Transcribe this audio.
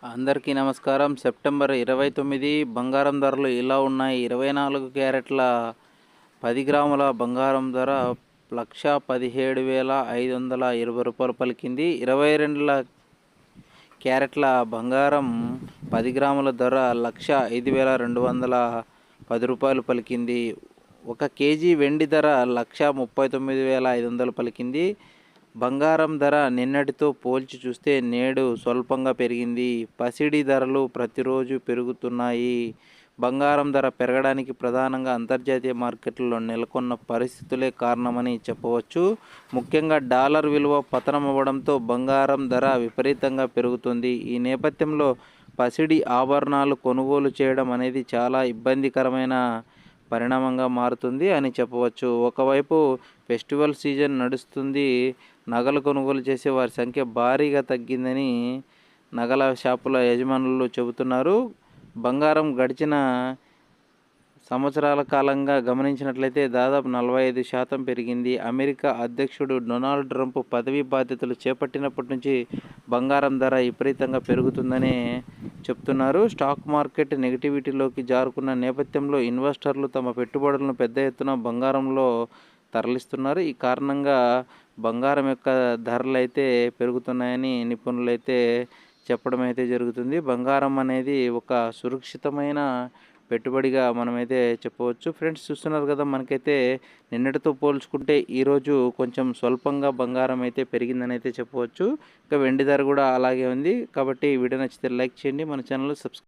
అందరికీ నమస్కారం. సెప్టెంబర్ 29 బంగారం ధరలు ఇలా ఉన్నాయి. 24 క్యారెట్ల 10 గ్రాముల బంగారం ధర 1,17,520 రూపాయలు పలికింది. 22 క్యారెట్ల బంగారం 10 గ్రాముల ధర 1,05,210 రూపాయలు పలికింది. 1 కేజీ వెండి ధర 1,39,500 పలికింది. బంగారం ధర నిన్నటితో పోల్చి చూస్తే నేడు స్వల్పంగా పెరిగింది. పసిడి ధరలు ప్రతిరోజు పెరుగుతున్నాయి. బంగారం ధర పెరగడానికి ప్రధానంగా అంతర్జాతీయ మార్కెట్లలో నెలకొన్న పరిస్థితులే కారణమని చెప్పవచ్చు. ముఖ్యంగా డాలర్ విలువ పతనమవ్వడంతో బంగారం ధర విపరీతంగా పెరుగుతుంది. ఈ నేపథ్యంలో పసిడి ఆభరణాలు కొనుగోలు చేయడం అనేది చాలా ఇబ్బందికరమైన పరిణామంగా మారుతుంది అని చెప్పవచ్చు. ఒకవైపు ఫెస్టివల్ సీజన్ నడుస్తుంది. నగలు కొనుగోలు చేసే వారి సంఖ్య భారీగా తగ్గిందని నగల షాపుల యజమానులు చెబుతున్నారు. బంగారం గడిచిన సంవత్సరాల కాలంగా గమనించినట్లయితే దాదాపు 45% పెరిగింది. అమెరికా అధ్యక్షుడు డొనాల్డ్ ట్రంప్ పదవీ బాధ్యతలు చేపట్టినప్పటి నుంచి బంగారం ధర విపరీతంగా పెరుగుతుందని చెప్తున్నారు. స్టాక్ మార్కెట్ నెగిటివిటీలోకి జారుకున్న నేపథ్యంలో ఇన్వెస్టర్లు తమ పెట్టుబడులను పెద్ద ఎత్తున బంగారంలో తరలిస్తున్నారు. ఈ కారణంగా బంగారం యొక్క ధరలు అయితే పెరుగుతున్నాయని నిపుణులైతే చెప్పడం అయితే జరుగుతుంది. బంగారం అనేది ఒక సురక్షితమైన పెట్టుబడిగా మనమైతే చెప్పవచ్చు. ఫ్రెండ్స్, చూస్తున్నారు కదా, మనకైతే నిన్నటితో పోల్చుకుంటే ఈరోజు కొంచెం స్వల్పంగా బంగారం అయితే పెరిగిందని అయితే చెప్పవచ్చు. ఇంకా వెండి ధర కూడా అలాగే ఉంది. కాబట్టి వీడియో నచ్చితే లైక్ చేయండి, మన ఛానల్ సబ్స్క్రైబ్